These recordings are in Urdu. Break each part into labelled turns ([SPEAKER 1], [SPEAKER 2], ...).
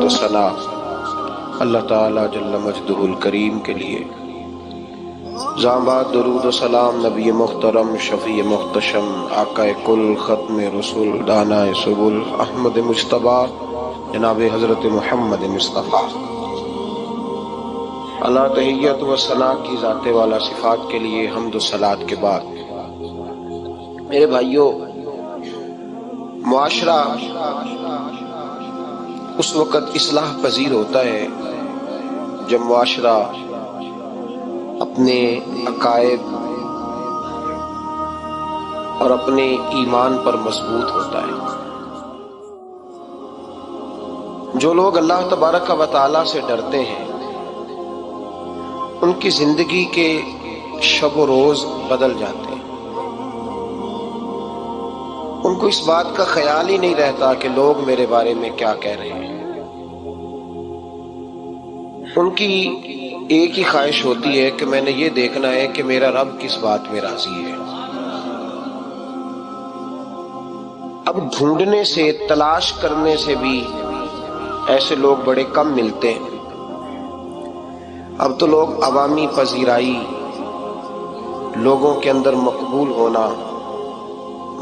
[SPEAKER 1] درود و ثنا اللہ تعالی جل مجدہ الکریم کے لیے۔ زامباد درود و سلام نبی محترم شفیع محتشم آقا کل ختم رسول دانا سبل احمد مجتبیٰ جناب حضرت محمد مصطفیٰ۔ اللہ تحیت و ثنا کی ذات والا صفات کے لیے حمد و صلات کے بعد میرے بھائیوں، معاشرہ اس وقت اصلاح پذیر ہوتا ہے جب معاشرہ اپنے عقائد اور اپنے ایمان پر مضبوط ہوتا ہے۔ جو لوگ اللہ تبارک و تعالی سے ڈرتے ہیں ان کی زندگی کے شب و روز بدل جاتے ہیں۔ ان کو اس بات کا خیال ہی نہیں رہتا کہ لوگ میرے بارے میں کیا کہہ رہے ہیں۔ ان کی ایک ہی خواہش ہوتی ہے کہ میں نے یہ دیکھنا ہے کہ میرا رب کس بات میں راضی ہے۔ اب ڈھونڈنے سے، تلاش کرنے سے بھی ایسے لوگ بڑے کم ملتے ہیں۔ اب تو لوگ عوامی پذیرائی، لوگوں کے اندر مقبول ہونا،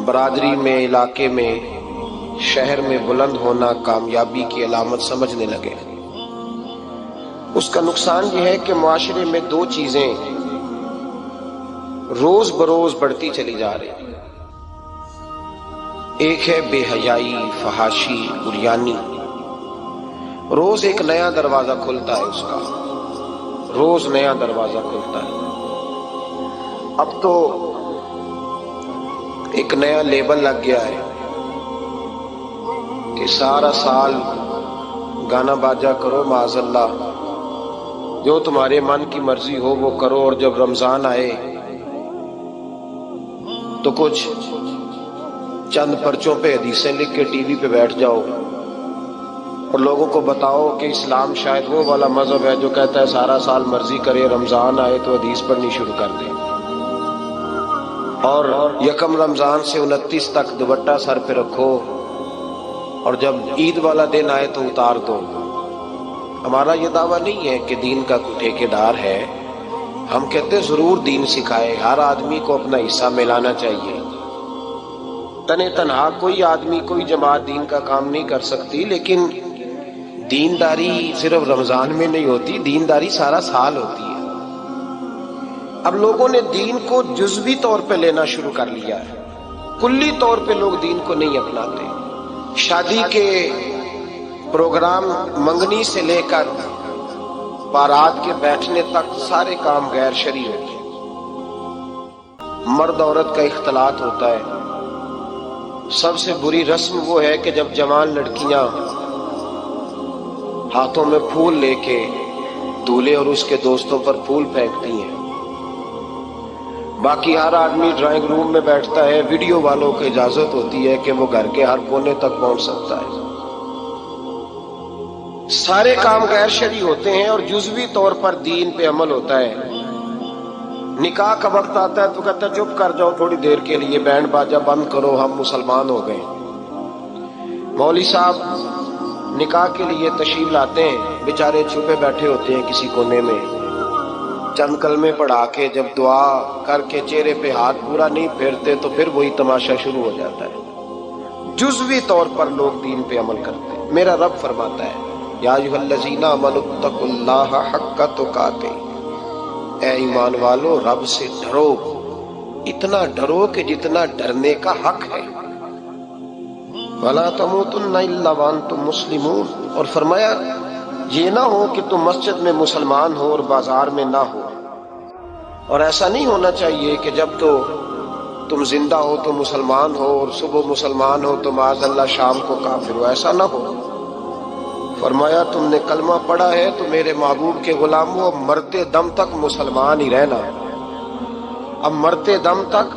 [SPEAKER 1] برادری میں، علاقے میں، شہر میں بلند ہونا کامیابی کی علامت سمجھنے لگے۔ اس کا نقصان یہ ہے کہ معاشرے میں دو چیزیں روز بروز بڑھتی چلی جا رہی ہیں۔ ایک ہے بے حیائی، فحاشی، عریانی۔ روز ایک نیا دروازہ کھلتا ہے، اس کا روز نیا دروازہ کھلتا ہے۔ اب تو ایک نیا لیبل لگ گیا ہے کہ سارا سال گانا باجا کرو، معاذ اللہ، جو تمہارے من کی مرضی ہو وہ کرو، اور جب رمضان آئے تو کچھ چند پرچوں پہ حدیثیں لکھ کے ٹی وی پہ بیٹھ جاؤ اور لوگوں کو بتاؤ کہ اسلام شاید وہ والا مذہب ہے جو کہتا ہے سارا سال مرضی کرے، رمضان آئے تو حدیث پڑھنی شروع کر دے، اور یکم رمضان سے 29 تک دوپٹہ سر پہ رکھو، اور جب عید والا دن آئے تو اتار دو۔ ہمارا یہ دعویٰ نہیں ہے کہ دین کا کوئی ٹھیکیدار ہے، ہم کہتے ہیں ضرور دین سکھائے، ہر آدمی کو اپنا حصہ ملانا چاہیے۔ تنے تنہا کوئی آدمی، کوئی جماعت دین کا کام نہیں کر سکتی، لیکن دینداری صرف رمضان میں نہیں ہوتی، دینداری سارا سال ہوتی ہے۔ اب لوگوں نے دین کو جزوی طور پہ لینا شروع کر لیا ہے، کلی طور پہ لوگ دین کو نہیں اپناتے۔ شادی کے پروگرام منگنی سے لے کر بارات کے بیٹھنے تک سارے کام غیر شرعی ہوتے ہیں۔ مرد عورت کا اختلاط ہوتا ہے۔ سب سے بری رسم وہ ہے کہ جب جوان لڑکیاں ہاتھوں میں پھول لے کے دولہے اور اس کے دوستوں پر پھول پھینکتی ہیں، باقی ہر آدمی ڈرائنگ روم میں بیٹھتا ہے، ویڈیو والوں کو اجازت ہوتی ہے کہ وہ گھر کے ہر کونے تک پہنچ سکتا ہے۔ سارے کام غیر شرعی ہوتے ہیں اور جزوی طور پر دین پہ عمل ہوتا ہے۔ نکاح کا وقت آتا ہے تو کہتا ہے چپ کر جاؤ تھوڑی دیر کے لیے، بینڈ باجا بند کرو، ہم مسلمان ہو گئے۔ مولوی صاحب نکاح کے لیے تشریف لاتے ہیں، بیچارے چھپے بیٹھے ہوتے ہیں کسی کونے میں، چند کلمے پڑھا کے جب دعا کر کے چہرے پہ ہاتھ پورا نہیں پھیرتے تو پھر وہی تماشا شروع ہو جاتا ہے۔ جزوی طور پر لوگ دین پہ عمل کرتے ہیں۔ میرا رب فرماتا ہے یا ایھا الذین آمنوا اتقوا اللہ حق تقاتہ، اے ایمان والو رب سے ڈرو، اتنا ڈرو کہ جتنا ڈرنے کا حق ہے۔ وَلَا تَمُوتُنَّ إِلَّا وَأَنْتُمْ مُسْلِمُونَ، اور فرمایا یہ نہ ہو کہ تم مسجد میں مسلمان ہو اور بازار میں نہ ہو۔ اور ایسا نہیں ہونا چاہیے کہ جب تو تم زندہ ہو تو مسلمان ہو اور صبح مسلمان ہو تو معاذ اللہ شام کو کافر ہو، ایسا نہ ہو۔ فرمایا تم نے کلمہ پڑھا ہے تو میرے محبوب کے غلاموں اب مرتے دم تک مسلمان ہی رہنا، اب مرتے دم تک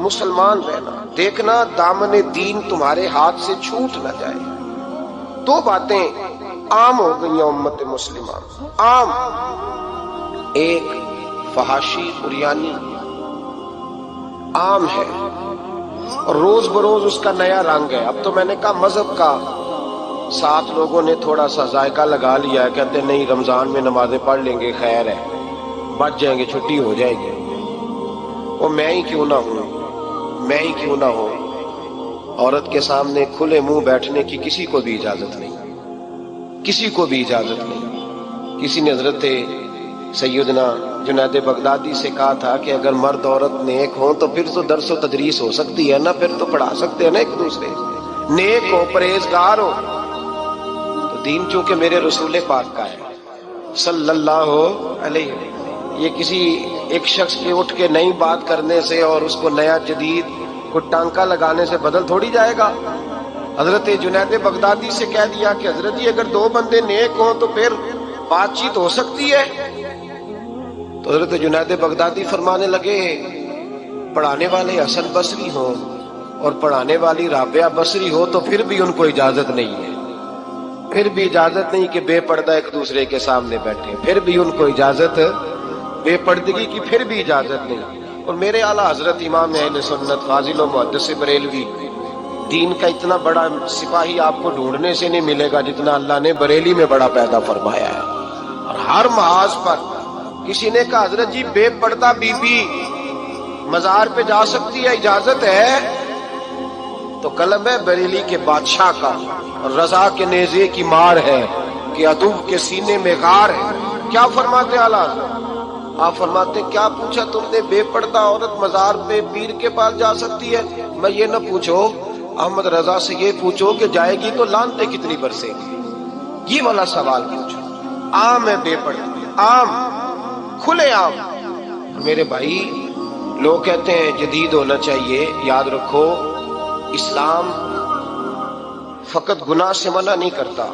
[SPEAKER 1] مسلمان رہنا، دیکھنا دامن دین تمہارے ہاتھ سے چھوٹ نہ جائے۔ دو باتیں عام ہو گئی ہیں امت مسلمہ، عام۔ ایک فحاشی، عریانی عام ہے اور روز بروز اس کا نیا رنگ ہے۔ اب تو میں نے کہا مذہب کا 7 لوگوں نے تھوڑا سا ذائقہ لگا لیا ہے، کہتے نہیں رمضان میں نمازیں پڑھ لیں گے، خیر ہے، بچ جائیں گے، چھٹی ہو جائے گی۔ وہ میں ہی کیوں نہ ہوں، عورت کے سامنے کھلے منہ بیٹھنے کی کسی کو بھی اجازت نہیں، کسی نے حضرت سیدنا جنید بغدادی سے کہا تھا کہ اگر مرد عورت نیک ہوں تو پھر تو درس و تدریس ہو سکتی ہے نا، پھر تو پڑھا سکتے ہیں نا ایک دوسرے سے، نیک ہو، پرہیزگار ہو۔ تو دین چونکہ میرے رسول پاک کا ہے صلی اللہ علیہ وسلم، یہ کسی ایک شخص کے اٹھ کے نئی بات کرنے سے اور اس کو نیا جدید کو ٹانکا لگانے سے بدل تھوڑی جائے گا۔ حضرت جنید بغدادی سے کہہ دیا کہ حضرت جی اگر 2 بندے نیک ہوں تو پھر بات چیت ہو سکتی ہے۔ تو حضرت جنید بغدادی فرمانے لگے پڑھانے والے حسن بصری ہوں اور پڑھانے والی رابعہ بصری ہو تو پھر بھی ان کو اجازت نہیں ہے، پھر بھی اجازت نہیں کہ بے پردہ ایک دوسرے کے سامنے بیٹھے، پھر بھی ان کو اجازت، بے پردگی کی پھر بھی اجازت نہیں۔ اور میرے اعلیٰ حضرت امام اہل سنت فاضل و محدث بریلوی، دین کا اتنا بڑا سپاہی آپ کو ڈھونڈنے سے نہیں ملے گا جتنا اللہ نے بریلی میں بڑا پیدا فرمایا ہے۔ اور ہر محاذ پر کسی نے کہا حضرت جی بے پردہ بی بی مزار پہ جا سکتی ہے، اجازت ہے؟ تو قلم ہے بریلی کے بادشاہ کا اور رضا کے نیزے کی مار ہے کہ عدو کے سینے میں غار ہے۔ کیا فرماتے اعلیٰ؟ آپ فرماتے کیا پوچھا تم نے، بے پردہ عورت مزار پہ پیر کے پاس جا سکتی ہے؟ میں یہ نہ پوچھو، احمد رضا سے یہ پوچھو کہ جائے گی تو لعنتیں کتنی برسیں گی، یہ والا سوال پوچھو۔ عام ہے بے پردہ، عام، کھلے عام۔ میرے بھائی لوگ کہتے ہیں جدید ہونا چاہیے، یاد رکھو اسلام فقط گناہ سے منع نہیں کرتا،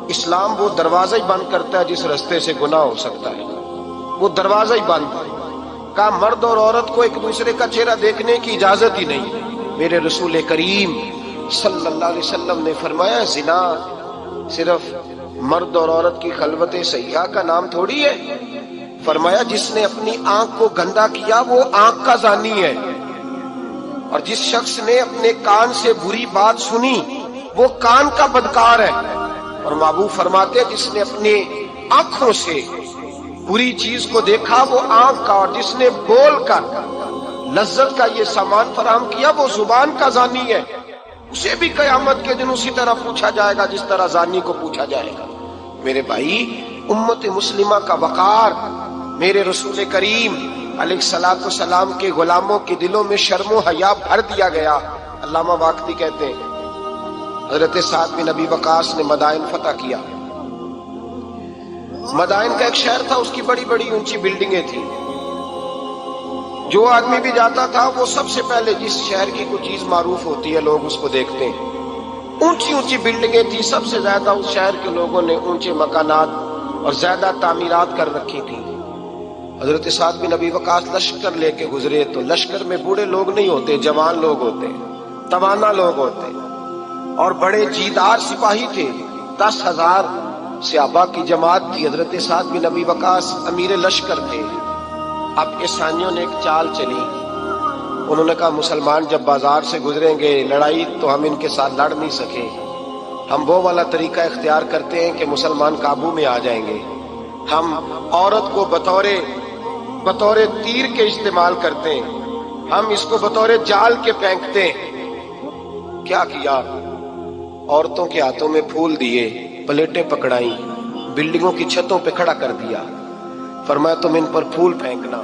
[SPEAKER 1] اسلام وہ دروازہ ہی بند کرتا ہے جس رستے سے گناہ ہو سکتا ہے، وہ دروازہ ہی بند ہے۔ کہا مرد اور عورت کو ایک دوسرے کا چہرہ دیکھنے کی اجازت ہی نہیں۔ میرے رسول کریم صلی اللہ علیہ وسلم نے فرمایا زنا صرف مرد اور عورت کی خلوت سیاح کا نام تھوڑی ہے، فرمایا جس نے اپنی آنکھ کو گندا کیا وہ آنکھ کا زانی ہے، اور جس شخص نے اپنے کان سے بری بات سنی وہ کان کا بدکار ہے، اور محبوب فرماتے جس نے اپنے آنکھوں سے بری چیز کو دیکھا وہ آنکھ کا، اور جس نے بول کر لذت کا یہ سامان فراہم کیا وہ زبان کا زانی ہے، اسے بھی قیامت کے دن اسی طرح پوچھا جائے گا جس طرح زانی کو پوچھا جائے گا۔ میرے بھائی امت مسلمہ کا وقار میرے رسول کریم علیہ الصلوۃ والسلام کے غلاموں کے دلوں میں شرم و حیا بھر دیا گیا۔ علامہ واقدی کہتے ہیں حضرت سعد بن ابی وقاص نے مدائن فتح کیا۔ مدائن کا ایک شہر تھا، اس کی بڑی بڑی اونچی بلڈنگیں تھیں، جو آدمی بھی جاتا تھا وہ سب سے پہلے جس شہر کی کوئی چیز معروف ہوتی ہے لوگ اس کو دیکھتے ہیں، اونچی اونچی بلڈنگیں تھیں، سب سے زیادہ اس شہر کے لوگوں نے اونچے مکانات اور زیادہ تعمیرات کر رکھی تھی۔ حضرت سعد بن ابی وقاص لشکر لے کے گزرے تو لشکر میں بوڑھے لوگ نہیں ہوتے، جوان لوگ ہوتے، توانا لوگ ہوتے، اور بڑے جیدار سپاہی تھے، 10,000 صحابہ کی جماعت تھی۔ حضرت سعد بن ابی وقاص امیر لشکر تھے۔ اب عیسائیوں نے ایک چال چلی، انہوں نے کہا مسلمان جب بازار سے گزریں گے لڑائی تو ہم ان کے ساتھ لڑ نہیں سکے، ہم وہ والا طریقہ اختیار کرتے ہیں کہ مسلمان قابو میں آ جائیں گے، ہم عورت کو بطور تیر کے استعمال کرتے ہیں، ہم اس کو بطور جال کے پھینکتے ہیں۔ کیا کیا؟ عورتوں کے ہاتھوں میں پھول دیے، پلیٹیں پکڑائیں، بلڈنگوں کی چھتوں پہ کھڑا کر دیا، فرمایا تم ان پر پھول پھینکنا،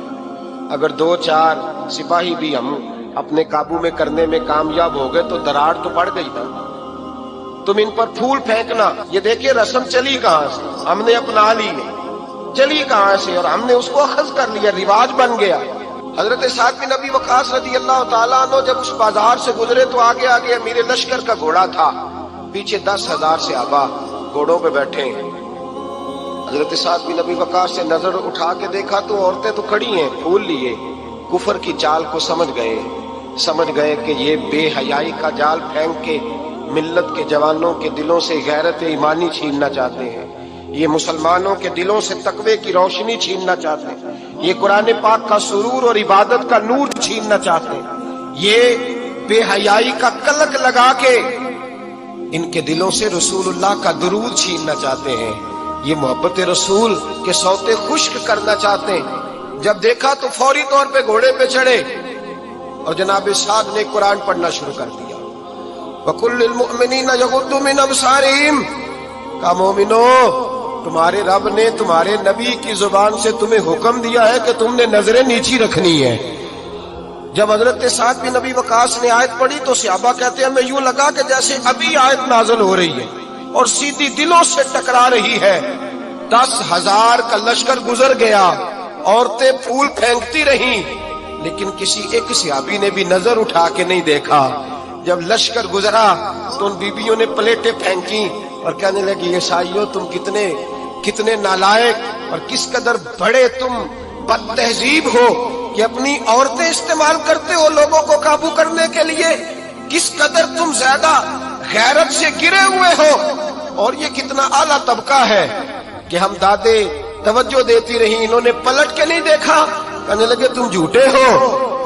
[SPEAKER 1] اگر 2-4 سپاہی بھی ہم اپنے قابو میں کرنے میں کامیاب ہو گئے تو دراڑ تو پڑ گئی نا، تم ان پر پھول پھینکنا۔ یہ دیکھیے رسم چلی کہاں سے، ہم نے اپنا لی ہے، چلی کہاں سے اور ہم نے اس کو اخذ کر لیا، رواج بن گیا۔ حضرت سعد بن ابی وقاص رضی اللہ تعالیٰ عنہ جب اس بازار سے گزرے تو آگے آگے امیر لشکر کا گھوڑا تھا، پیچھے 10,000 صحابہ گھوڑوں پہ بیٹھے ہیں۔ حضرت سعد بن ابی وقاص سے نظر اٹھا کے دیکھا تو عورتیں تو کھڑی ہیں پھول لیے، کفر کی چال کو سمجھ گئے کہ یہ بے حیائی کا جال پھینک کے ملت کے جوانوں کے دلوں سے غیرت ایمانی چھیننا چاہتے ہیں، یہ مسلمانوں کے دلوں سے تقوی کی روشنی چھیننا چاہتے ہیں، یہ قرآن پاک کا سرور اور عبادت کا نور چھیننا چاہتے ہیں، یہ بے حیائی کا کلک لگا کے ان کے دلوں سے رسول اللہ کا درود چھیننا چاہتے ہیں، یہ محبت رسول کے سوتے خشک کرنا چاہتے ہیں۔ جب دیکھا تو فوری طور پہ گھوڑے پہ چڑھے اور جناب سعد نے قرآن پڑھنا شروع کر دیا۔ وَقُلْ لِلْمُؤْمِنِينَ يَغُضُّوا مِنْ أَبْصَارِهِمْ، کہا مومنو تمہارے رب نے تمہارے نبی کی زبان سے تمہیں حکم دیا ہے کہ تم نے نظریں نیچی رکھنی ہے۔ جب حضرت سعد بن ابی وقاص نے آیت پڑھی تو صحابہ کہتے ہیں ہمیں یوں لگا کہ جیسے ابھی آیت نازل ہو رہی ہے اور سیدھی دلوں سے ٹکرا رہی ہے۔ 10,000 کا لشکر گزر گیا، عورتیں پھول پھینکتی رہیں، لیکن کسی ایک صحابی نے بھی نظر اٹھا کے نہیں دیکھا۔ جب لشکر گزرا تو ان بیبیوں نے پلیٹیں پھینکی اور کہنے لگی عیسائیوں تم کتنے نالائق اور کس قدر بڑے تم بد تہذیب ہو کہ اپنی عورتیں استعمال کرتے ہو لوگوں کو قابو کرنے کے لیے، کس قدر تم زیادہ غیرت سے گرے ہوئے ہو، اور یہ کتنا اعلیٰ طبقہ ہے کہ ہم دادے توجہ دیتی رہی، انہوں نے پلٹ کے نہیں دیکھا، کہنے لگے تم جھوٹے ہو،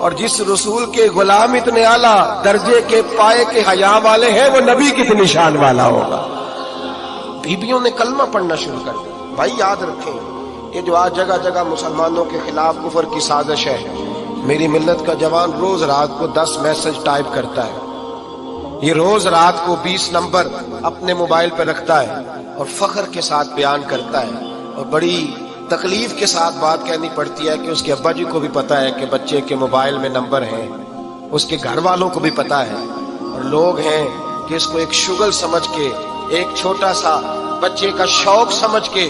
[SPEAKER 1] اور جس رسول کے غلام اتنے اعلیٰ درجے کے پائے کے حیا والے ہیں وہ نبی کتنی شان والا ہوگا۔ بیبیوں نے کلمہ پڑھنا شروع کر دیا۔ بھائی یاد رکھیں یہ جو آج جگہ جگہ مسلمانوں کے خلاف کفر کی سازش ہے، میری ملت کا جوان روز رات کو 10 میسج ٹائپ کرتا ہے، یہ روز رات کو 20 نمبر اپنے موبائل پہ رکھتا ہے اور فخر کے ساتھ بیان کرتا ہے، اور بڑی تکلیف کے ساتھ بات کہنی پڑتی ہے کہ اس کے ابا جی کو بھی پتا ہے کہ بچے کے موبائل میں نمبر ہیں، اس کے گھر والوں کو بھی پتا ہے، اور لوگ ہیں کہ اس کو ایک شغل سمجھ کے، ایک چھوٹا سا بچے کا شوق سمجھ کے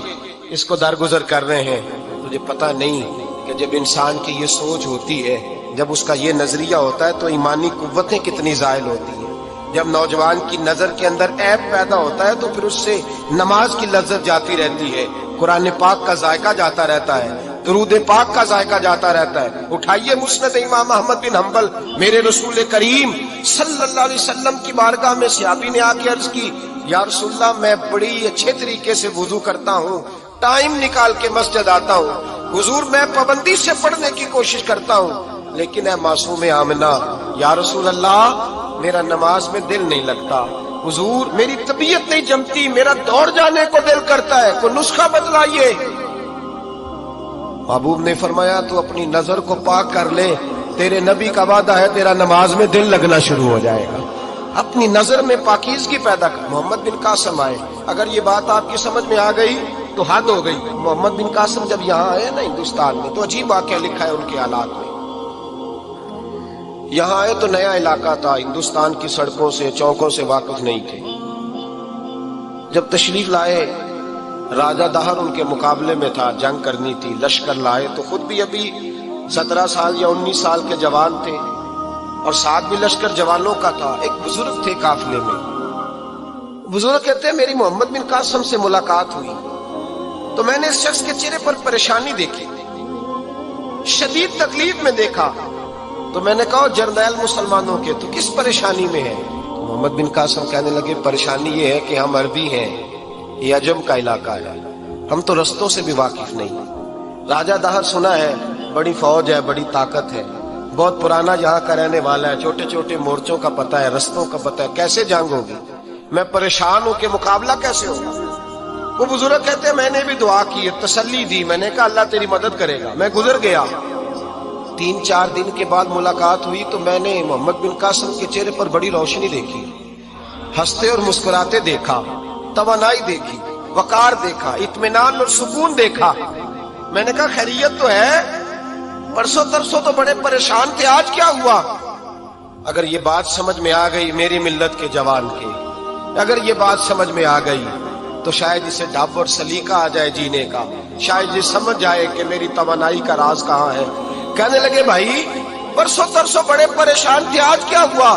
[SPEAKER 1] اس کو درگزر کر رہے ہیں۔ مجھے پتا نہیں کہ جب انسان کی یہ سوچ ہوتی ہے، جب اس کا یہ نظریہ ہوتا ہے تو ایمانی قوتیں کتنی زائل ہوتی ہیں۔ جب نوجوان کی نظر کے اندر عیب پیدا ہوتا ہے تو پھر اس سے نماز کی لذت جاتی رہتی ہے، قرآن پاک کا ذائقہ جاتا رہتا ہے، درود پاک کا ذائقہ جاتا رہتا ہے۔ اٹھائیے مسند امام احمد بن حنبل، میرے رسول کریم صلی اللہ علیہ وسلم کی بارگاہ میں صحابی نے آ کے عرض کی یا رسول اللہ میں بڑی اچھے طریقے سے وضو کرتا ہوں، ٹائم نکال کے مسجد آتا ہوں، حضور میں پابندی سے پڑھنے کی کوشش کرتا ہوں، لیکن اے معصوم آمنہ یا رسول اللہ میرا نماز میں دل نہیں لگتا، حضور میری طبیعت نہیں جمتی، میرا دوڑ جانے کو دل کرتا ہے، کوئی نسخہ بتلائیے۔ محبوب نے فرمایا تو اپنی نظر کو پاک کر لے، تیرے نبی کا وعدہ ہے تیرا نماز میں دل لگنا شروع ہو جائے گا۔ اپنی نظر میں پاکیزگی پیدا کر۔ محمد بن قاسم آئے، اگر یہ بات آپ کی سمجھ میں آ گئی تو حد ہو گئی۔ محمد بن قاسم جب یہاں آئے نا ہندوستان میں تو عجیب واقعہ لکھا ہے ان کے حالات میں۔ یہاں آئے تو نیا علاقہ تھا، ہندوستان کی سڑکوں سے چوکوں سے واقف نہیں تھے۔ جب تشریف لائے راجہ دہر ان کے مقابلے میں تھا، جنگ کرنی تھی، لشکر لائے تو خود بھی ابھی 17 سال یا 19 سال کے جوان تھے، اور ساتھ بھی لشکر جوانوں کا تھا۔ ایک بزرگ تھے قافلے میں، بزرگ کہتے ہیں میری محمد بن قاسم سے ملاقات ہوئی تو میں نے اس شخص کے چہرے پر پریشانی دیکھی، شدید تکلیف میں دیکھا، تو میں نے کہا جرنیل مسلمانوں کے تو کس پریشانی میں ہے؟ تو محمد بن قاسم کہنے لگے پریشانی یہ ہے کہ ہم عربی ہیں، یہ عجم کا علاقہ ہے، ہم تو رستوں سے بھی واقف نہیں۔ راجہ دہر سنا ہے بڑی فوج ہے، بڑی طاقت ہے، بہت پرانا یہاں کا رہنے والا ہے، چھوٹے چھوٹے مورچوں کا پتہ ہے، رستوں کا پتہ ہے، کیسے جنگ ہوگی؟ میں پریشان ہوں کہ مقابلہ کیسے ہوگا؟ وہ بزرگ کہتے ہیں میں نے بھی دعا کی، تسلی دی، میں نے کہا اللہ تیری مدد کرے گا۔ میں گزر گیا، 3-4 دن کے بعد ملاقات ہوئی تو میں نے محمد بن قاسم کے چہرے پر بڑی روشنی دیکھی، ہنستے اور مسکراتے دیکھا، توانائی دیکھی، وقار دیکھا، اطمینان اور سکون دیکھا۔ میں نے کہا خیریت تو ہے، پرسوں ترسوں تو بڑے پریشان تھے، آج کیا ہوا؟ اگر یہ بات سمجھ میں آ گئی میری ملت کے جوان کے، اگر یہ بات سمجھ میں آ گئی تو شاید اسے ڈب اور سلیقہ آ جائے جینے کا، شاید یہ سمجھ جائے کہ میری توانائی کا راز کہاں ہے۔ کہنے لگے بھائی پرسوں ترسوں بڑے پریشان تھے، آج کیا ہوا؟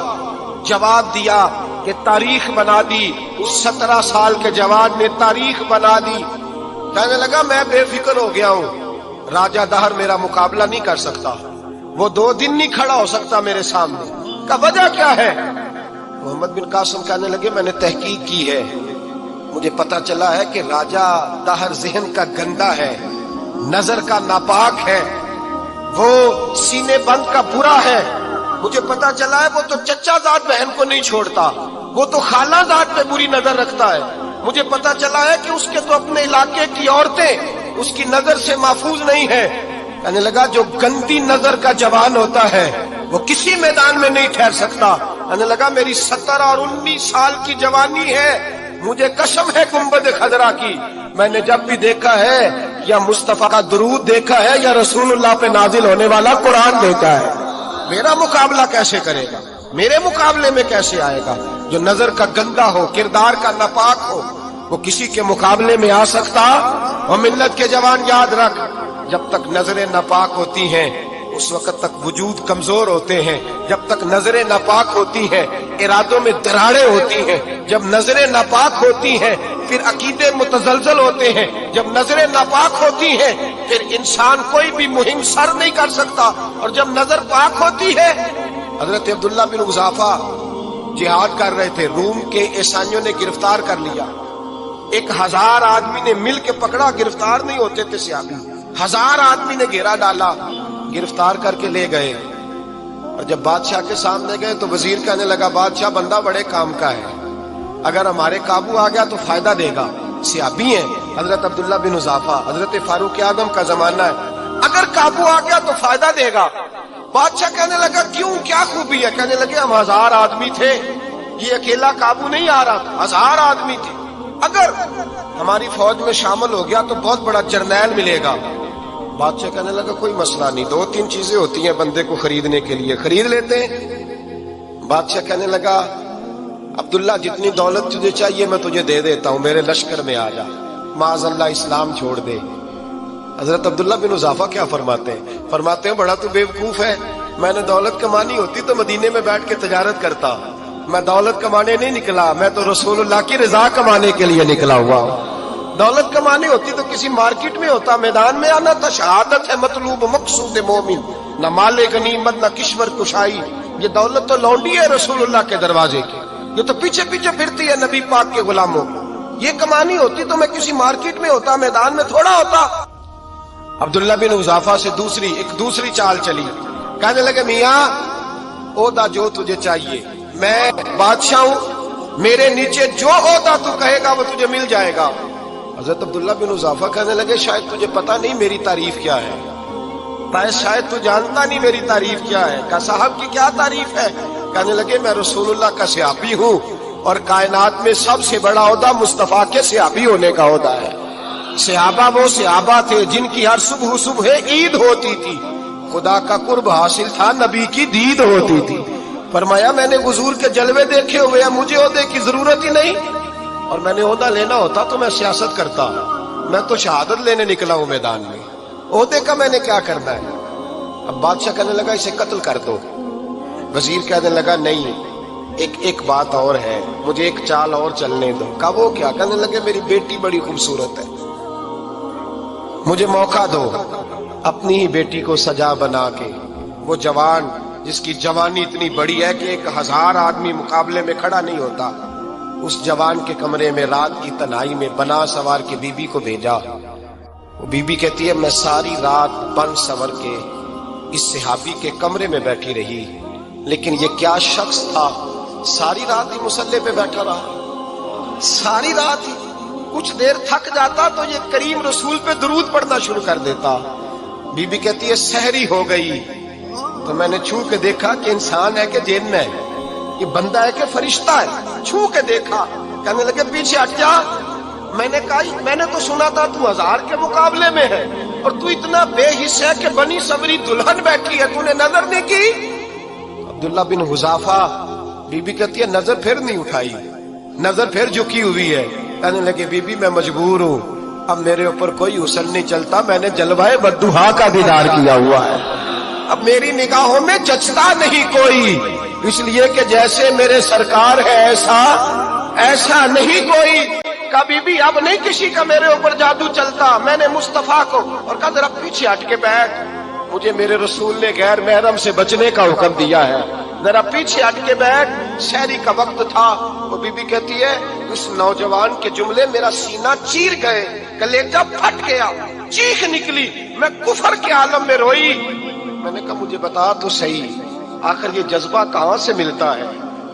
[SPEAKER 1] جواب دیا کہ تاریخ بنا دی، اس 17 سال کے جوان نے تاریخ بنا دی۔ کہنے لگا میں بے فکر ہو گیا ہوں، راجہ دہر میرا مقابلہ نہیں کر سکتا، وہ 2 دن نہیں کھڑا ہو سکتا میرے سامنے۔ کا وجہ کیا ہے؟ محمد بن قاسم کہنے لگے میں نے تحقیق کی ہے، مجھے پتا چلا ہے کہ راجہ دہر ذہن کا گندا ہے، نظر کا ناپاک ہے، وہ سینے بند کا برا ہے، مجھے پتا چلا ہے وہ تو چچا زاد بہن کو نہیں چھوڑتا، وہ تو خالہ پہ بری نظر رکھتا ہے. مجھے پتا چلا ہے کہ اس کے تو اپنے علاقے کی عورتیں اس کی نظر سے محفوظ نہیں ہیں. کہنے لگا جو گندی نظر کا جوان ہوتا ہے وہ کسی میدان میں نہیں ٹھہر سکتا. کہنے لگا میری 17 اور 19 سال کی جوانی ہے, مجھے قسم ہے گنبد خضرا کی, میں نے جب بھی دیکھا ہے یا مصطفیٰ کا درود دیکھا ہے یا رسول اللہ پہ نازل ہونے والا قرآن دیکھا ہے. میرا مقابلہ کیسے کرے گا, میرے مقابلے میں کیسے آئے گا؟ جو نظر کا گندا ہو, کردار کا ناپاک ہو, وہ کسی کے مقابلے میں آ سکتا؟ اور ملت کے جوان یاد رکھ, جب تک نظریں ناپاک ہوتی ہیں اس وقت تک وجود کمزور ہوتے ہیں. جب تک نظریں ناپاک ہوتی ہیں ارادوں میں دراڑیں ہوتی ہیں. جب نظریں ناپاک ہوتی ہیں پھر عقیدے متزلزل ہوتے ہیں. جب نظریں ناپاک ہوتی ہیں پھر انسان کوئی بھی مہم سر نہیں کر سکتا. اور جب نظر پاک ہوتی ہے, حضرت عبداللہ بن حذافہ جہاد کر رہے تھے, روم کے عیسائیوں نے گرفتار کر لیا. 1000 آدمی نے مل کے پکڑا, گرفتار نہیں ہوتے تھے صحابی. 1000 آدمی نے گھیرا ڈالا, گرفتار کر کے لے گئے. اور جب بادشاہ کے سامنے گئے تو وزیر کہنے لگا بادشاہ بندہ بڑے کام کا ہے, اگر ہمارے قابو آ گیا تو فائدہ دے گا. صحابی ہیں حضرت عبداللہ بن حذافہ, حضرت فاروق اعظم کا زمانہ ہے, اگر قابو آ گیا تو فائدہ دے گا. بادشاہ کہنے لگا کیوں, کیا خوبی ہے؟ کہنے لگے ہم 1000 آدمی تھے, یہ اکیلا قابو نہیں آ رہا تھا, 1000 آدمی تھے, اگر ہماری فوج میں شامل ہو گیا تو بہت بڑا جرنیل ملے گا. بادشاہ کہنے لگا کوئی مسئلہ نہیں, 2-3 چیزیں ہوتی ہیں بندے کو خریدنے کے لیے, خرید لیتے ہیں. بادشاہ کہنے لگا عبداللہ جتنی دولت تجھے چاہیے میں تجھے دے دیتا ہوں, میرے لشکر میں آ جا, معاذ اللہ اسلام چھوڑ دے. حضرت عبداللہ بن حذافہ کیا فرماتے ہیں؟ فرماتے ہیں بڑا تو بیوقوف ہے, میں نے دولت کمانی ہوتی تو مدینے میں بیٹھ کے تجارت کرتا. میں دولت کمانے نہیں نکلا, میں تو رسول اللہ کی رضا کمانے کے لیے نکلا ہوا ہوں. دولت کمانی ہوتی تو کسی مارکیٹ میں ہوتا, میدان میں آنا تھا. شہادت ہے مطلوب مقصود مومن, نہ مال غنیمت نہ کشور کشائی. یہ دولت تو لونڈی ہے رسول اللہ کے دروازے کی, یہ تو پیچھے پیچھے پھرتی ہے نبی پاک کے غلاموں. یہ کمانی ہوتی تو میں کسی مارکیٹ میں ہوتا, میدان میں تھوڑا ہوتا. عبداللہ بن حذافہ سے دوسری چال چلی. کہنے لگے میاں عہدہ جو تجھے چاہیے, میں بادشاہ ہوں, میرے نیچے جو عہدہ تو کہے گا وہ تجھے مل جائے گا. حضرت عبداللہ بن حذافہ کہنے لگے شاید تجھے پتا نہیں میری تعریف کیا ہے, شاید تو جانتا نہیں میری تعریف کیا ہے. کہا صاحب کی کیا تعریف ہے؟ کہنے لگے میں رسول اللہ کا صحابی ہوں اور کائنات میں سب سے بڑا عہدہ مصطفیٰ کے صحابی ہونے کا عہدہ ہے. صحابہ وہ صحابہ تھے جن کی ہر صبح عید ہوتی تھی, خدا کا قرب حاصل تھا, نبی کی دید ہوتی تھی. فرمایا میں نے حضور کے جلوے دیکھے ہوئے ہیں, مجھے عہدے کی ضرورت ہی نہیں, اور میں نے عہدہ لینا ہوتا تو میں سیاست کرتا, میں تو شہادت لینے نکلا ہوں میدان میں, عہدے کا میں نے کیا کرنا ہے. اب بادشاہ کہنے لگا اسے قتل کر دو. وزیر کہنے لگا نہیں, ایک بات اور ہے, مجھے ایک چال اور چلنے دو. کہا وہ کیا؟ کہنے لگے میری بیٹی بڑی خوبصورت ہے, مجھے موقع دو اپنی ہی بیٹی کو سجا بنا کے. وہ جوان جس کی جوانی اتنی بڑی ہے کہ 1000 آدمی مقابلے میں کھڑا نہیں ہوتا, اس جوان کے کمرے میں رات کی تنہائی میں بنا سوار کے بی بی کو بھیجا. وہ بی بی کہتی ہے میں ساری رات بن سور کے اس صحابی کے کمرے میں بیٹھی رہی, لیکن یہ کیا شخص تھا, ساری رات ہی مسلح پہ بیٹھا رہا, ساری رات ہی. کچھ دیر تھک جاتا تو یہ کریم رسول پہ درود پڑھنا شروع کر دیتا. بی بی کہتی ہے سحری ہو گئی تو میں نے چھو کے دیکھا کہ انسان ہے کہ جن ہے, یہ بندہ ہے کہ فرشتہ ہے, چھو کے دیکھا. کہنے لگے پیچھے ہٹ جا. میں نے کہا میں نے تو سنا تھا تو 1000 کے مقابلے میں ہے اور تو اتنا بے حس ہے کہ بنی صبری دلہن بیٹھی ہے, تو نے نظر نہیں کی. عبداللہ بن حذافہ, بی بی کہتی ہے نظر پھر نہیں اٹھائی, نظر پھر جھکی ہوئی ہے. کہنے لگے بی بی میں مجبور ہوں, اب میرے اوپر کوئی حسن نہیں چلتا, میں نے جلوائے بدوحا کا دیدار کیا ہوا ہے, اب میری نگاہوں میں جچتا نہیں کوئی, اس لیے کہ جیسے میرے سرکار ہے ایسا نہیں کوئی. کبھی بھی اب نہیں کسی کا میرے اوپر جادو چلتا. میں نے مصطفیٰ کو اور کہا ذرا پیچھے ہٹ کے بیٹھ, مجھے میرے رسول نے غیر محرم سے بچنے کا حکم دیا ہے, ذرا پیچھے ہٹ کے بیٹھ. شہری کا وقت تھا. وہ بی بی کہتی ہے اس نوجوان کے جملے میرا سینہ چیر گئے, کلیجہ پھٹ گیا, چیخ نکلی, میں کفر کے عالم میں روئی. میں نے کہا مجھے بتا تو صحیح, آخر یہ جذبہ کہاں سے ملتا ہے؟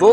[SPEAKER 1] 2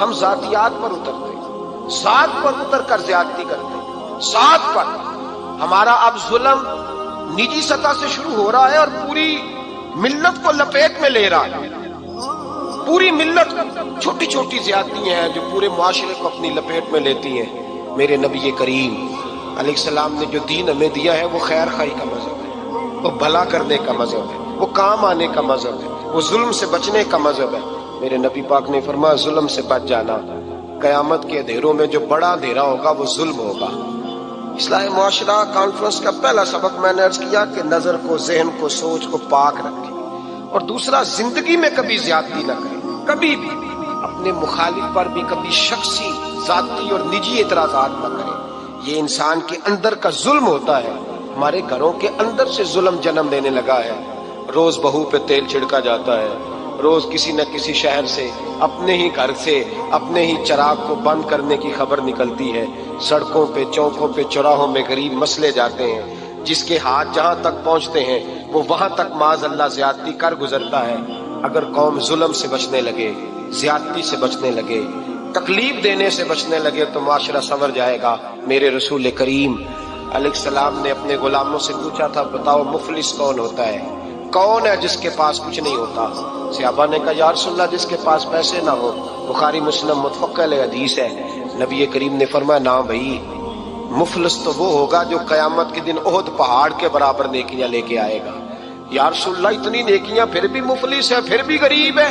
[SPEAKER 1] ہم ذاتیات پر اترتے ہیں، ذات پر اتر کر زیادتی کرتے ہیں، ذات پر۔ ہمارا اب ظلم نجی سطح سے شروع ہو رہا ہے اور پوری ملت کو لپیٹ میں لے رہا ہے۔ پوری ملت چھوٹی چھوٹی زیادتیاں ہیں جو پورے معاشرے کو اپنی لپیٹ میں لیتی ہیں۔ میرے نبی کریم علیہ السلام نے جو دین ہمیں دیا ہے وہ خیر خواہی کا مذہب ہے، وہ بھلا کرنے کا مذہب ہے، وہ کام آنے کا مذہب ہے، وہ ظلم سے بچنے کا مذہب ہے۔ میرے نبی پاک نے فرمایا ظلم سے بچ جانا، قیامت کے اندھیروں میں جو بڑا اندھیرا ہوگا وہ ظلم ہوگا۔ اصلاح معاشرہ کانفرنس کا پہلا سبق میں نے عرض کیا کہ نظر کو، ذہن کو، سوچ کو پاک رکھیں، اور دوسرا زندگی میں کبھی زیادتی نہ کریں، کبھی بھی اپنے مخالف پر بھی کبھی شخصی، ذاتی اور نجی اعتراضات نہ کریں۔ یہ انسان کے اندر کا ظلم ہوتا ہے، ہمارے گھروں کے اندر سے ظلم جنم لینے لگا ہے۔ روز بہو پہ تیل چھڑکا جاتا ہے، روز کسی نہ کسی شہر سے، اپنے ہی گھر سے، اپنے ہی چراغ کو بند کرنے کی خبر نکلتی ہے۔ سڑکوں پہ، چوکوں پہ، چوراہوں میں غریب مسلے جاتے ہیں، جس کے ہاتھ جہاں تک پہنچتے ہیں وہ وہاں تک معاذ اللہ زیادتی کر گزرتا ہے۔ اگر قوم ظلم سے بچنے لگے، زیادتی سے بچنے لگے، تکلیف دینے سے بچنے لگے تو معاشرہ سنور جائے گا۔ میرے رسول کریم علیہ السلام نے اپنے غلاموں سے پوچھا تھا بتاؤ مفلس کون ہوتا ہے؟ کون ہے جس کے پاس کچھ نہیں ہوتا؟ صحابہ نے کہا یا رسول اللہ جس کے پاس پیسے نہ ہو۔ بخاری مسلم متفق علیہ حدیث ہے۔ نبی کریم نے فرمایا نہ بھائی، مفلس تو وہ ہوگا جو قیامت کے دن احد پہاڑ کے برابر نیکیاں لے کے آئے گا۔ یا رسول اللہ اتنی نیکیاں پھر بھی مفلس ہے، پھر بھی غریب ہے؟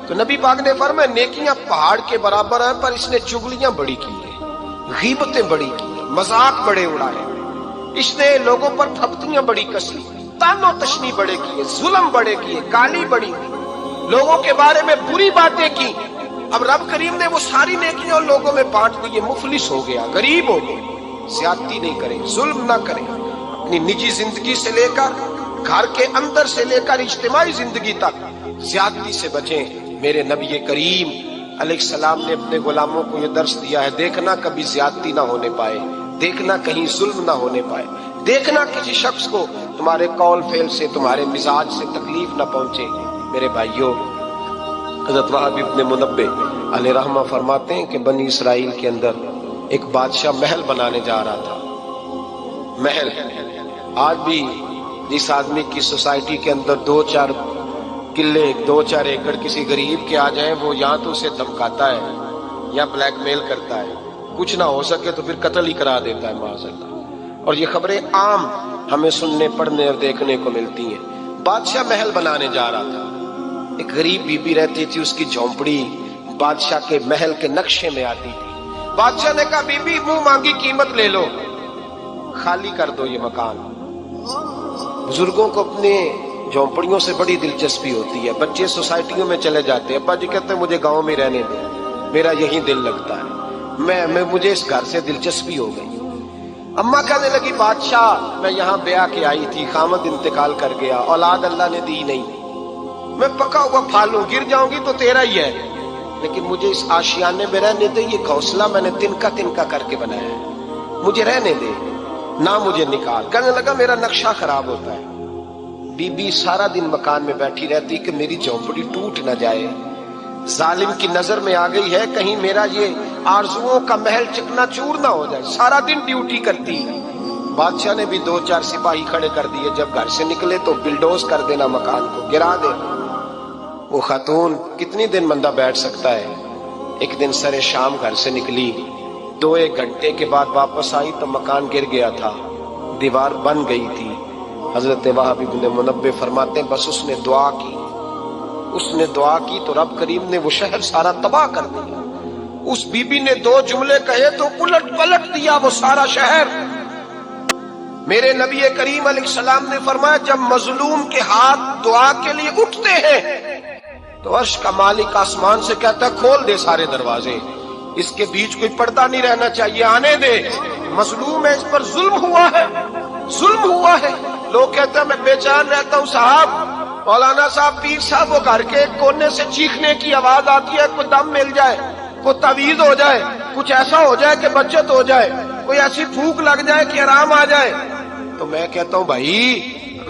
[SPEAKER 1] تو نبی پاک نے فرمایا نیکیاں پہاڑ کے برابر ہیں پر اس نے چگلیاں بڑی کی ہیں، غیبتیں بڑی کی ہیں، مذاق بڑے اڑائے، اس نے لوگوں پر پھپتیاں بڑی کسی، تان و تشنی بڑے کیے، ظلم بڑے کیے، گالی بڑی کی، لوگوں کے بارے میں بری باتیں کی۔ اب رب کریم نے وہ ساری نیکیاں لوگوں میں بانٹ دی، مفلس ہو گیا، غریب ہو گیا۔ زیادتی نہیں کریں، ظلم نہ کریں، اپنی نجی زندگی سے لے کر گھر کے اندر سے لے کر اجتماعی زندگی تک زیادتی سے بچیں۔ میرے نبی کریم علیہ السلام نے اپنے غلاموں کو یہ درس دیا ہے، دیکھنا کبھی زیادتی نہ ہونے پائے، دیکھنا کہیں ظلم نہ ہونے پائے، دیکھنا کسی شخص کو تمہارے قول فعل سے، تمہارے مزاج سے تکلیف نہ پہنچے۔ میرے بھائیوں، حضرت وہاب ابن منبہ علیہ رحمہ فرماتے ہیں کہ بنی اسرائیل کے اندر ایک بادشاہ محل بنانے جا رہا تھا۔ محل آج بھی جس آدمی کی سوسائٹی کے اندر 2-4 قلعے، 2-4 ایکڑ کسی غریب کے آ جائیں، وہ یا تو اسے دھمکاتا ہے یا بلیک میل کرتا ہے، کچھ نہ ہو سکے تو پھر قتل ہی کرا دیتا ہے معاذ اللہ۔ اور یہ خبریں عام ہمیں سننے، پڑھنے اور دیکھنے کو ملتی ہیں۔ بادشاہ محل بنانے جا رہا تھا، ایک غریب بی بی رہتی تھی، اس کی جھونپڑی بادشاہ کے محل کے نقشے میں آتی تھی۔ بادشاہ نے کہا بی بی منہ مانگی قیمت لے لو، خالی کر دو یہ مکان۔ بزرگوں کو اپنے جھونپڑیوں سے بڑی دلچسپی ہوتی ہے، بچے سوسائٹیوں میں چلے جاتے ہیں، ابا جی کہتے ہیں مجھے گاؤں میں رہنے دیں، میرا یہی دل لگتا ہے، مجھے اس گھر سے دلچسپی ہو گئی۔ اماں کہنے لگی بادشاہ میں یہاں بیاہ کے آئی تھی، خامد انتقال کر گیا، اولاد اللہ نے دی نہیں، میں پکا ہوا پھال ہوں، گر جاؤں گی تو تیرا ہی ہے، لیکن مجھے اس آشیانے میں رہنے دے، یہ گھونسلہ میں نے تنکا کر کے بنایا ہے، مجھے رہنے دے، نہ مجھے نکال۔ کہنے لگا میرا نقشہ خراب ہوتا ہے۔ بی بی سارا دن مکان میں بیٹھی رہتی کہ میری جھونپڑی ٹوٹ نہ جائے، ظالم کی نظر میں آ گئی ہے کہیں میرا یہ آرزوؤں کا محل چکنا چور نہ ہو جائے، سارا دن ڈیوٹی کرتی ہے۔ بادشاہ نے بھی 2-4 سپاہی کھڑے کر دیے، جب گھر سے نکلے تو بلڈوز کر دینا، مکان کو گرا دینا۔ وہ خاتون کتنی دن بندہ بیٹھ سکتا ہے؟ ایک دن سر شام گھر سے نکلی، 2-1 گھنٹے کے بعد واپس آئی تو مکان گر گیا تھا، دیوار بن گئی تھی۔ حضرت وہاب ابن منبہ فرماتے ہیں بس اس نے دعا کی تو رب کریم نے وہ شہر سارا تباہ کر دیا۔ اس بی بی نے 2 جملے کہے تو الٹ پلٹ دیا وہ سارا شہر۔ میرے نبی کریم علیہ السلام نے فرمایا جب مظلوم کے ہاتھ دعا کے لیے اٹھتے ہیں تو عرش کا مالک آسمان سے کہتا ہے کھول دے سارے دروازے، اس کے بیچ کوئی پردہ نہیں رہنا چاہیے، آنے دے، مظلوم ہے، اس پر ظلم ہوا ہے، ظلم ہوا ہے۔ لوگ کہتے ہیں میں بے چین رہتا ہوں صاحب، مولانا صاحب، پیر صاحب، وہ گھر کے ایک کونے سے چیخنے کی آواز آتی ہے، کوئی دم مل جائے، کوئی تعویذ ہو جائے، کچھ ایسا ہو جائے کہ بچت ہو جائے، کوئی ایسی پھونک لگ جائے کہ آرام آ جائے۔ تو میں کہتا ہوں بھائی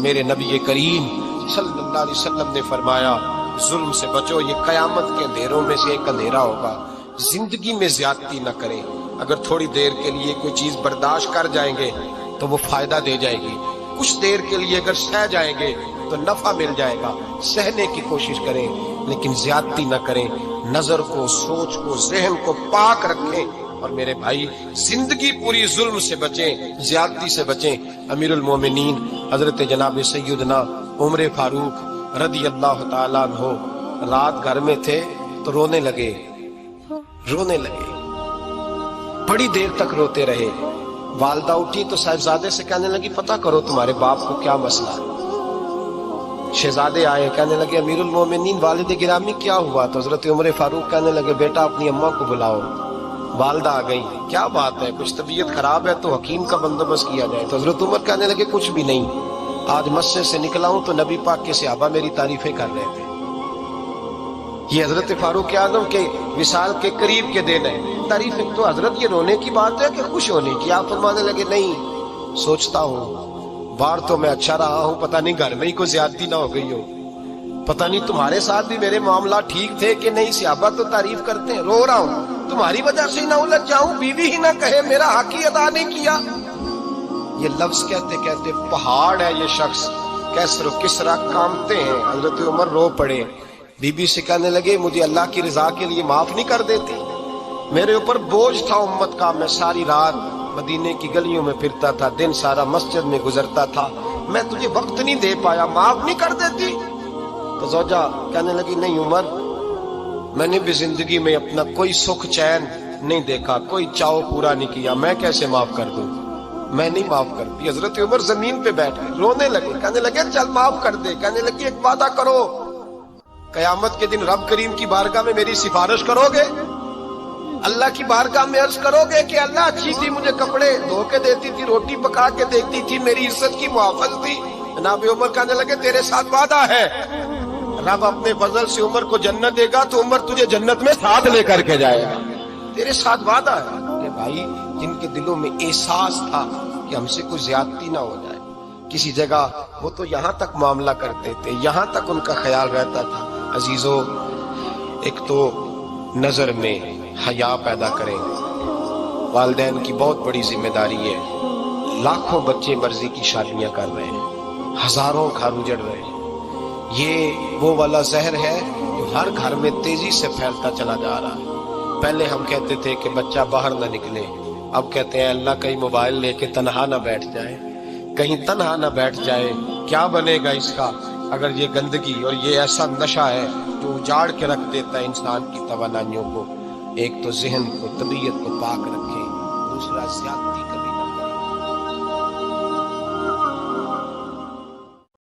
[SPEAKER 1] میرے نبی کریم صلی اللہ علیہ وسلم نے فرمایا ظلم سے بچو، یہ قیامت کے اندھیروں میں سے ایک اندھیرا ہوگا۔ زندگی میں زیادتی نہ کریں، اگر تھوڑی دیر کے لیے کوئی چیز برداشت کر جائیں گے تو وہ فائدہ دے جائے گی، کچھ دیر کے لیے اگر سہ جائیں گے تو نفع مل جائے گا، سہنے کی کوشش کریں لیکن زیادتی نہ کریں، نظر کو، سوچ کو، ذہن کو پاک رکھیں۔ اور میرے بھائی زندگی پوری ظلم سے بچیں، زیادتی سے بچیں۔ امیر المومنین حضرت جناب سیدنا عمر فاروق رضی اللہ تعالیٰ عنہ رات گھر میں تھے تو رونے لگے، بڑی دیر تک روتے رہے۔ والدہ اٹھی تو صاحبزادے سے کہنے لگی پتہ کرو تمہارے باپ کو کیا مسئلہ ہے۔ شہزادے آئے، کہنے لگے امیر المومنین والد گرامی کیا ہوا؟ تو حضرت عمر فاروق کہنے لگے بیٹا اپنی اماں کو بلاؤ۔ والدہ آ گئی، کیا بات ہے، کچھ طبیعت خراب ہے تو حکیم کا بندوبست کیا جائے۔ تو حضرت عمر کہنے لگے کچھ بھی نہیں، آج مسجد سے نکلا ہوں تو نبی پاک کے صحابہ میری تعریفیں کر رہے تھے۔ یہ حضرت فاروق اعظم کے وصال کے قریب کے دن ہے، تعریفیں تو حضرت یہ رونے کی بات ہے کہ خوش ہونے کی؟ آپ فرمانے لگے نہیں، سوچتا ہوں باہر تو میں اچھا رہا ہوں، پتہ نہیں گھر میں ہی کوئی زیادتی نہ ہو گئی ہو، پتہ نہیں تمہارے ساتھ بھی میرے معاملات ٹھیک تھے کہ نہیں، صحابہ تو تعریف کرتے ہیں، رو رہا ہوں تمہاری وجہ سے نہ الجھ جاؤں، بیوی ہی نہ کہے میرا حق ہی ادا نہیں کیا۔ یہ لفظ کہتے کہتے پہاڑ ہے یہ شخص، کیسر و کسرا کامتے ہیں۔ حضرت عمر رو پڑے، بی بی سے کہنے لگے مجھے اللہ کی رضا کے لیے معاف نہیں کر دیتی؟ میرے اوپر بوجھ تھا امت کا، میں ساری رات مدینے کی گلیوں میں پھرتا تھا، دن سارا مسجد میں گزرتا تھا، میں تجھے وقت نہیں دے پایا، معاف نہیں کر دیتی؟ تو زوجہ کہنے لگی نہیں عمر، میں نے بھی زندگی میں اپنا کوئی سکھ چین نہیں دیکھا، کوئی چاؤ پورا نہیں کیا، میں کیسے معاف کر دوں؟ میں نہیں معاف کرتی۔ حضرت عمر زمین پہ بیٹھ گئے، رونے لگے، کہنے لگے چل معاف کر دے۔ کہنے لگی ایک وعدہ کرو، قیامت کے دن رب کریم کی بارگاہ میں میری سفارش کرو گے؟ اللہ کی بارگاہ میں عرض کرو گے کہ اللہ اچھی تھی، مجھے کپڑے دھو کے دیتی تھی، روٹی پکا کے دیتی تھی، میری عزت کی محافظ تھی؟ جناب عمر کہنے لگے تیرے ساتھ وعدہ ہے، رب اپنے فضل سے عمر کو جنت دے گا تو عمر تجھے جنت میں ساتھ لے کر کے جائے گا، تیرے ساتھ وعدہ ہے۔ کہ بھائی جن کے دلوں میں احساس تھا کہ ہم سے کوئی زیادتی نہ ہو جائے کسی جگہ، وہ تو یہاں تک معاملہ کرتے تھے، یہاں تک ان کا خیال رہتا تھا۔ عزیزو، ایک تو نظر میں حیا پیدا کریں، والدین کی بہت بڑی ذمہ داری ہے۔ لاکھوں بچے مرضی کی شادیاں کر رہے ہیں، ہزاروں گھر اجڑ رہے ہیں، یہ وہ والا زہر ہے جو ہر گھر میں تیزی سے پھیلتا چلا جا رہا ہے۔ پہلے ہم کہتے تھے کہ بچہ باہر نہ نکلے، اب کہتے ہیں اللہ کہیں موبائل لے کے تنہا نہ بیٹھ جائے، کہیں تنہا نہ بیٹھ جائے، کیا بنے گا اس کا اگر یہ گندگی اور یہ ایسا نشہ ہے جو اجاڑ کے رکھ دیتا ہے انسان کی توانائیوں کو۔ ایک تو ذہن کو، طبیعت کو پاک رکھے، دوسرا زیادتی کا